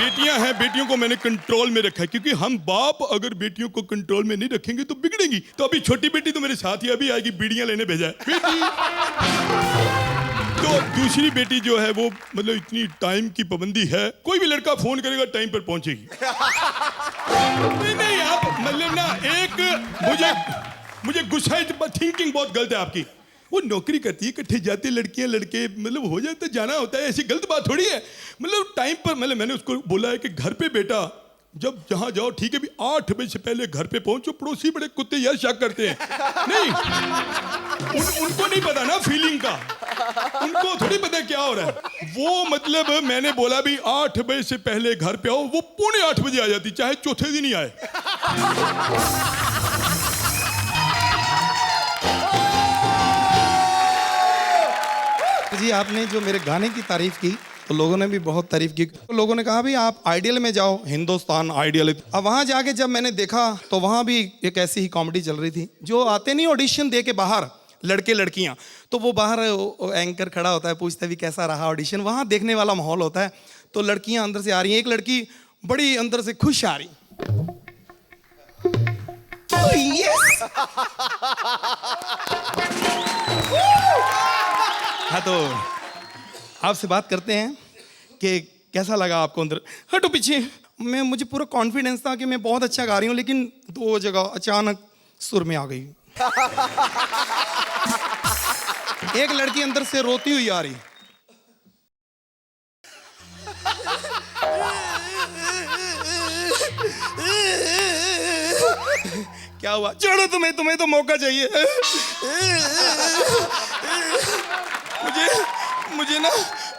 बेटियां हैं, बेटियों को मैंने कंट्रोल में रखा है, क्योंकि हम बाप अगर बेटियों को कंट्रोल में नहीं रखेंगे तो बिगड़ेंगी। तो अभी छोटी बेटी तो मेरे साथ ही अभी आएगी, बीड़ियां लेने भेजा है बेटी। तो दूसरी बेटी जो है वो मतलब इतनी टाइम की पाबंदी है, कोई भी लड़का फोन करेगा टाइम पर पहुंचेगी। नहीं आप मतलब ना, एक मुझे गुस्सा है, थिंकिंग बहुत गलत है आपकी। वो नौकरी करती है, इकट्ठे जाते लड़कियां लड़के, मतलब हो जाते जाना होता है, ऐसी गलत बात थोड़ी है। मतलब टाइम पर मतलब मैंने उसको बोला है कि घर पे बेटा जब जहां जाओ ठीक है भी 8 बजे से पहले घर पे पहुंचो। पड़ोसी बड़े कुत्ते यार शक करते हैं, नहीं उनको नहीं पता ना फीलिंग का, उनको थोड़ी पता क्या हो रहा है। वो मतलब मैंने बोला भी 8 बजे से पहले घर पे आओ, वो 7:45 बजे आ जाती, चाहे चौथे दिन ही आए। जी आपने जो मेरे गाने की तारीफ की तो लोगों ने भी बहुत तारीफ की। तो लोगों ने कहा भी आप आइडियल में जाओ, हिंदुस्तान आइडियल। अब वहाँ जाके जब मैंने देखा तो वहाँ भी एक ऐसी ही कॉमेडी चल रही थी। जो आते नहीं ऑडिशन दे के बाहर लड़के लड़कियाँ, तो वो बाहर एंकर खड़ा होता है, पूछता है भी कैसा रहा ऑडिशन। वहाँ देखने वाला माहौल होता है। तो लड़कियाँ अंदर से आ रही हैं, एक लड़की बड़ी अंदर से खुश आ रही, हाँ तो आपसे बात करते हैं कि कैसा लगा आपको अंदर। हटो पीछे। मुझे पूरा कॉन्फिडेंस था कि मैं बहुत अच्छा गा रही हूँ, लेकिन 2 जगह अचानक सुर में आ गई। एक लड़की अंदर से रोती हुई आ रही, क्या हुआ? छोड़ो, तुम्हें तो मौका चाहिए।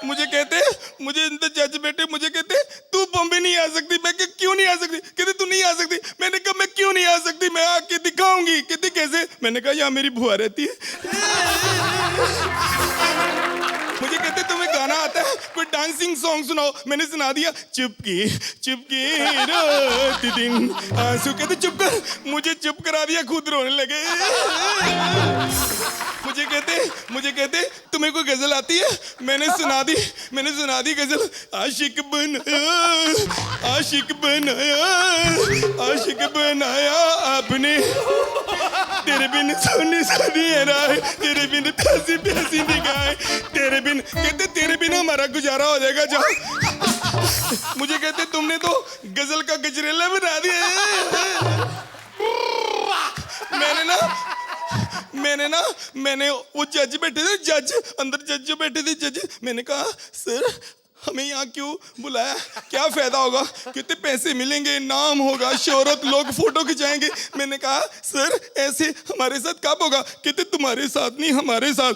मुझे कहते, मुझे जज बेटे मुझे कहते तू बॉम्बे नहीं आ सकती। मैं क्यों नहीं आ सकती? कहते तू नहीं आ सकती। मैंने कहा मैं क्यों नहीं आ सकती, मैं आके दिखाऊंगी। कहते कैसे? मैंने कहा यहाँ मेरी बुआ रहती है। मुझे कहते तुम्हें गाना आता है, कोई डांसिंग सॉन्ग सुनाओ। मैंने सुना दिया, चुपकी चुपकी रोती दिन आंसू। कहते चुप कर। मुझे चुप करा दिया, खुद रोने लगे। मुझे कहते तुम्हें कोई गजल आती है? मैंने सुना दी गजल। आशिक बनाया आपने, तेरे बिन सोनी सोनी राह, तेरे बिन प्यासी प्यासी निगाहें, तेरे बिन। कहते तेरे बिन हमारा गुजारा हो जाएगा जाओ। मुझे कहते तुमने तो गजल का गजरेला बना दिया। मैंने वो जज बैठे थे, जज अंदर जज जो बैठे थे जज, मैंने कहा सर हमें यहाँ क्यों बुलाया, क्या फायदा होगा? कितने पैसे मिलेंगे, नाम होगा, शोहरत, लोग फोटो खिंचाएंगे। मैंने कहा सर ऐसे हमारे साथ कब होगा? कहते तुम्हारे साथ नहीं हमारे साथ।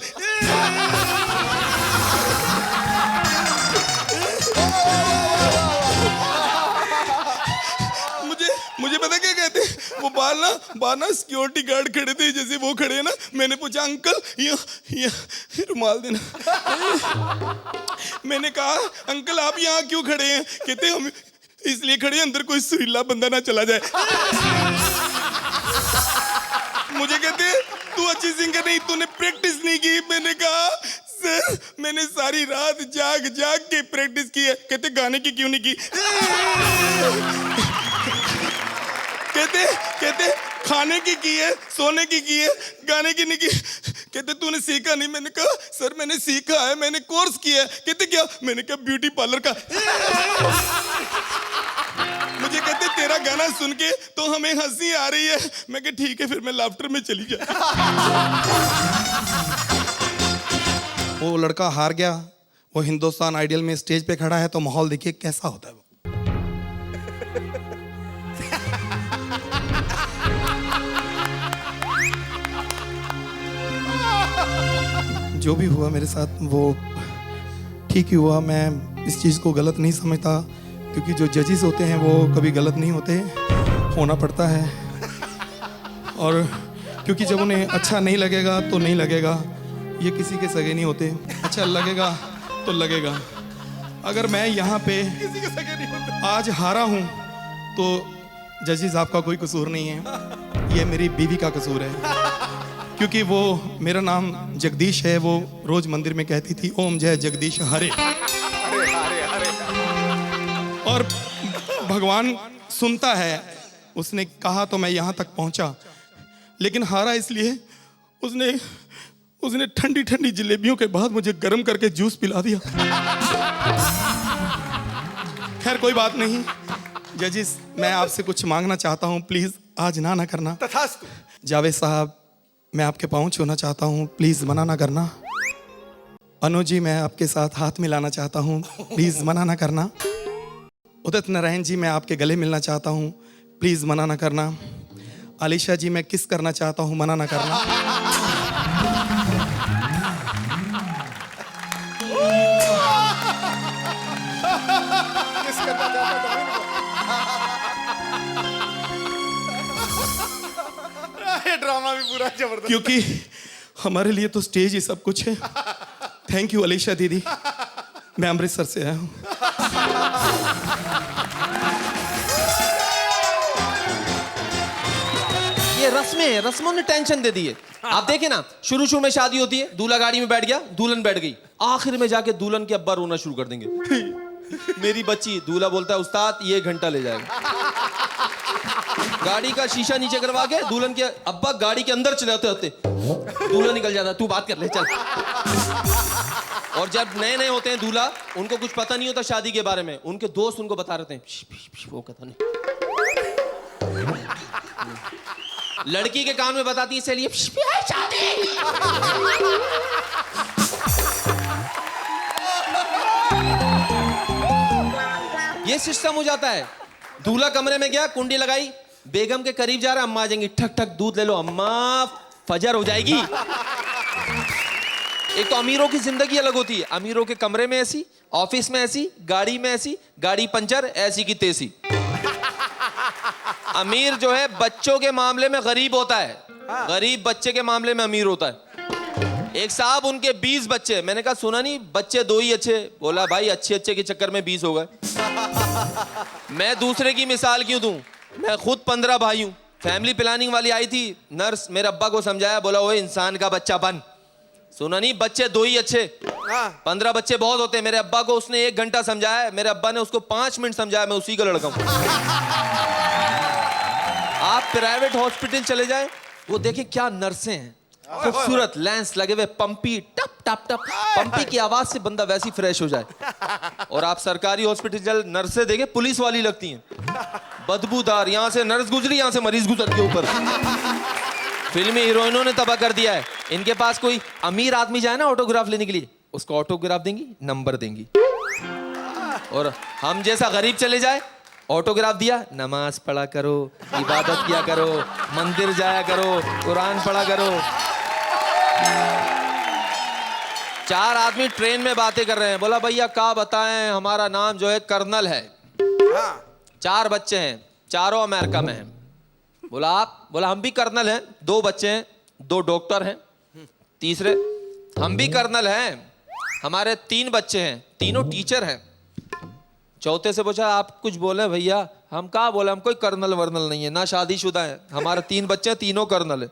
मुझे पता क्या कहते, वो बाहर ना सिक्योरिटी गार्ड खड़े थे, जैसे वो खड़े हैं ना। मैंने पूछा अंकल ये रुमाल देना। मैंने कहा अंकल आप यहाँ क्यों खड़े हैं? कहते हम इसलिए खड़े हैं अंदर कोई सुरीला बंदा ना चला जाए। मुझे कहते तू अच्छी सिंगर नहीं, तूने प्रैक्टिस नहीं की। मैंने कहा सर मैंने सारी रात जाग के प्रैक्टिस की है। कहते गाने की क्यों नहीं की? कहते खाने की है, सोने की है, गाने की नहीं की। कहते तूने सीखा नहीं। मैंने कहा सर मैंने सीखा है, मैंने कोर्स किया है। कहते क्या? मैंने कहा ब्यूटी पार्लर का। मुझे कहते तेरा गाना सुन के तो हमें हंसी आ रही है। मैं कहा ठीक है फिर मैं लाफ्टर में चली जा। वो लड़का हार गया, वो हिंदुस्तान आइडियल में स्टेज पे खड़ा है, तो माहौल देखिए कैसा होता है। वो जो भी हुआ मेरे साथ वो ठीक ही हुआ। मैं इस चीज़ को गलत नहीं समझता, क्योंकि जो जजेस होते हैं वो कभी गलत नहीं होते, होना पड़ता है। और क्योंकि जब उन्हें अच्छा नहीं लगेगा तो नहीं लगेगा, ये किसी के सगे नहीं होते। अच्छा लगेगा तो लगेगा। अगर मैं यहाँ पे किसी के सगे नहीं होते आज हारा हूँ तो जजेस आपका कोई कसूर नहीं है, ये मेरी बीवी का कसूर है। क्योंकि वो मेरा नाम जगदीश है, वो रोज मंदिर में कहती थी ओम जय जगदीश हरे। और भगवान सुनता है। उसने कहा तो मैं यहाँ तक पहुँचा, लेकिन हारा इसलिए उसने ठंडी ठंडी जलेबियों के बाद मुझे गर्म करके जूस पिला दिया। खैर कोई बात नहीं। जजिस, मैं आपसे कुछ मांगना चाहता हूँ, प्लीज आज ना करना। तथास्तु। जावेद साहब, मैं आपके पाँव छूना चाहता हूँ, प्लीज मना ना करना। अनु जी, मैं आपके साथ हाथ मिलाना चाहता हूँ, प्लीज मना ना करना। उदित नारायण जी, मैं आपके गले मिलना चाहता हूँ, प्लीज मना ना करना। आलिशा जी, मैं किस करना चाहता हूँ, मना ना करना। किस करना चाहता था? ये ड्रामा भी पूरा जबरदस्त। क्योंकि हमारे लिए तो स्टेज ही सब कुछ है। थैंक यू अलीशा दीदी, मैं अमृतसर से आया हूँ। ये रस्में, रस्मों ने टेंशन दे दी है। आप देखें ना, शुरू में शादी होती है, दूल्हा गाड़ी में बैठ गया, दुल्हन बैठ गई, आखिर में जाके दुल्हन के अब्बा रोना शुरू कर देंगे। मेरी बच्ची, दूल्हा बोलता है उस्ताद ये 1 घंटा ले जाएगा। गाड़ी का शीशा नीचे करवा के दुल्हन के अब्बा गाड़ी के अंदर चले होते दूल्हा निकल जाता, तू बात कर ले चल। और जब नए नए होते हैं दूल्हा, उनको कुछ पता नहीं होता शादी के बारे में, उनके दोस्त उनको बता रहे हैं वो कथा नहीं। लड़की के कान में बताती है चलिए शादी। ये सिस्टम हो जाता है। दूल्हा कमरे में गया, कुंडी लगाई, बेगम के करीब जा रहा है, अम्मा आ जाएंगी, ठक ठक दूध ले लो अम्मा, फजर हो जाएगी। एक तो अमीरों की जिंदगी अलग होती है। अमीरों के कमरे में ऐसी, ऑफिस में ऐसी, गाड़ी में ऐसी, गाड़ी पंचर, ऐसी की तैसी। अमीर जो है बच्चों के मामले में गरीब होता है, गरीब बच्चे के मामले में अमीर होता है। एक साहब, उनके 20 बच्चे। मैंने कहा सुना नहीं बच्चे 2 ही अच्छे? बोला भाई अच्छे के चक्कर में 20 हो गए। मैं दूसरे की मिसाल क्यों दूं, मैं खुद 15 भाई हूं। फैमिली प्लानिंग वाली आई थी, नर्स मेरे अब्बा को समझाया, बोला वो इंसान का बच्चा बन। सुना नहीं बच्चे 2 ही अच्छे, 15 बच्चे बहुत होते हैं। मेरे अब्बा को उसने 1 घंटा समझाया, मेरे अब्बा ने उसको 5 मिनट समझाया, मैं उसी का लड़का हूं। आप प्राइवेट हॉस्पिटल चले जाएं, वो देखें क्या नर्सें हैं, खूबसूरत लेंस लगे हुए, पंपी टप टप टप, पंपी की आवाज से बंदा वैसी फ्रेश हो जाए। और आप सरकारी हॉस्पिटल नर्सें देखें, पुलिस वाली लगती हैं, बदबूदार। यहां से नर्स गुजरी, यहां से मरीज गुजर के ऊपर। फिल्मी हीरोइनों ने तबाह कर दिया है। इनके पास कोई अमीर आदमी जाए ना ऑटोग्राफ लेने के लिए, उसको ऑटोग्राफ देंगी, नंबर देंगी। और हम जैसा गरीब चले जाए, ऑटोग्राफ दिया, नमाज पढ़ा करो, इबादत किया करो, मंदिर जाया करो, कुरान पढ़ा करो। 4 आदमी ट्रेन में बातें कर रहे हैं, बोला भैया क्या बताएं, हमारा नाम जो है कर्नल है, 4 बच्चे हैं, चारों अमेरिका में हैं। बोला आप? बोला हम भी कर्नल हैं, 2 बच्चे हैं, 2 डॉक्टर हैं। तीसरे, हम भी कर्नल हैं, हमारे 3 बच्चे हैं, तीनों टीचर हैं। चौथे से पूछा आप कुछ बोले भैया? हम कहा बोले, हम कोई कर्नल वर्नल नहीं है, ना शादीशुदा है, हमारे 3 बच्चे हैं, तीनों कर्नल है।